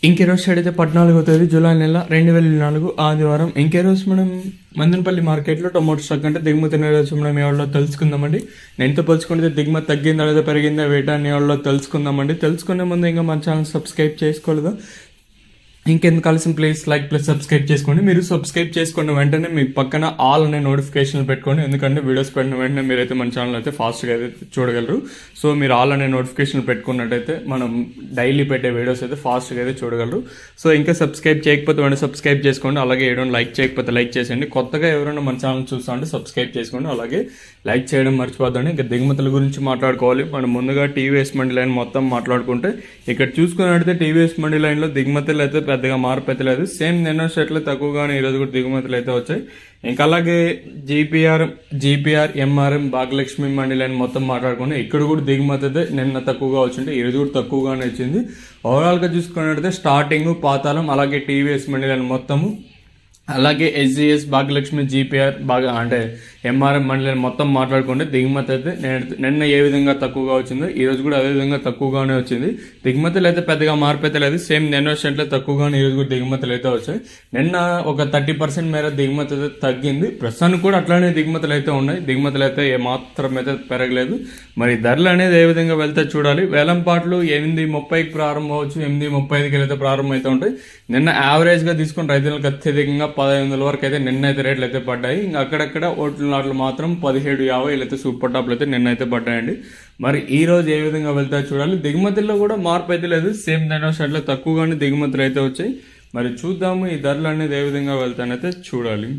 ఇంకెరోజు అయితే 14వ తేదీ జూలై నెల 2024 ఆదివారం. ఇంకెరోజు మనం మందనపల్లి మార్కెట్లో టొమాటో స్టాక్ అంటే దిగుమతి రోజు మనం ఎవరిలో తెలుసుకుందామండి. నేనుతో పోల్చుకుంటే దిగుమతి తగ్గిందా లేదా పెరిగిందా వేటా అని ఎవరిలో తెలుసుకుందామండి. తెలుసుకునే ముందు ఇంకా మన ఛానల్ సబ్స్క్రైబ్ చేసుకోలేదా? ఇంకెందుకు కలిసి ప్లీజ్ లైక్ ప్లస్ సబ్స్క్రైబ్ చేసుకోండి. మీరు సబ్స్క్రైబ్ చేసుకున్న వెంటనే మీ పక్కన ఆల్ అనే నోటిఫికేషన్లు పెట్టుకోండి. ఎందుకంటే వీడియోస్ పెట్టిన వెంటనే మీరైతే మన ఛానల్ అయితే ఫాస్ట్గా అయితే చూడగలరు. సో మీరు ఆల్ అనే నోటిఫికేషన్లు పెట్టుకున్నట్టయితే మనం డైలీ పెట్టే వీడియోస్ అయితే ఫాస్ట్గా అయితే చూడగలరు. సో ఇంకా సబ్స్క్రైబ్ చేయకపోతే వెంటనే సబ్స్క్రైబ్ చేసుకోండి. అలాగే ఏదైనా లైక్ చేయకపోతే లైక్ చేసేయండి. కొత్తగా ఎవరైనా మన ఛానల్ చూస్తా ఉంటే సబ్స్క్రైబ్ చేసుకోండి. అలాగే లైక్ చేయడం మర్చిపోద్దండి. ఇంకా దిగుమతుల గురించి మాట్లాడుకోవాలి. మనం ముందుగా టీవీఎస్ మండి లైన్ మొత్తం మాట్లాడుకుంటే ఇక్కడ చూసుకున్నట్టయితే టీవీఎస్ మండి లైన్లో దిగుమతులు అయితే పెద్దగా మార్పు అయితే లేదు. సేమ్ నిన్న షర్ట్లు తక్కువగానే ఈరోజు కూడా దిగుమతులు అయితే వచ్చాయి. ఇంకా అలాగే జీపీఆర్ ఎంఆర్ఎం భాగ్యలక్ష్మి మండి లైన్ మొత్తం మాట్లాడుకుంటే ఇక్కడ కూడా దిగుమతి అయితే నిన్న తక్కువగా వచ్చింది, ఈరోజు కూడా తక్కువగానే వచ్చింది. ఓవరాల్గా చూసుకున్నట్టయితే స్టార్టింగ్ పాతాళం అలాగే టీవీఎస్ మండి లైన్ మొత్తము అలాగే ఎస్జిఎస్ భాగ్యలక్ష్మి జీపీఆర్ బాగా అంటే ఎంఆర్ఎం మండలి మొత్తం మాట్లాడుకుంటే దిగుమతి అయితే నిన్న ఏ విధంగా తక్కువగా వచ్చిందో ఈరోజు కూడా అదే విధంగా తక్కువగానే వచ్చింది. దిగుమతులు అయితే పెద్దగా మార్పు అయితే లేదు. సేమ్ నిన్న సెంట్లో తక్కువగానే ఈరోజు కూడా దిగుమతులు అయితే వచ్చాయి. నిన్న ఒక 30% మేర దిగుమతి అయితే తగ్గింది. ప్రస్తుతానికి కూడా అట్లానే దిగుమతులు అయితే ఉన్నాయి. దిగుమతులు అయితే ఏమాత్రం అయితే పెరగలేదు. మరి ధరలు అనేది ఏ విధంగా వెళ్తే చూడాలి. వేలంపాట్లు 8:30కి ప్రారంభం అవచ్చు, 8:35కి అయితే ప్రారంభం అయితే ఉంటాయి. నిన్న యావరేజ్గా తీసుకుని రైతులకు అత్యధికంగా 1500 వరకు అయితే నిన్న అయితే రేట్లు అయితే పడ్డాయి. ఇంకా అక్కడక్కడ ఓట్ల నాట్లు మాత్రం 1750 అయితే సూపర్ టాప్లు అయితే నిన్న అయితే పడ్డాయండి. మరి ఈ రోజు ఏ విధంగా వెళ్తారో చూడాలి. దిగుమతుల్లో కూడా మార్పు అయితే లేదు. సేమ్ దాని షర్ట్లో తక్కువగానే దిగుమతులు అయితే వచ్చాయి. మరి చూద్దాము ఈ ధరలు అనేది ఏ విధంగా వెళ్తానైతే చూడాలి.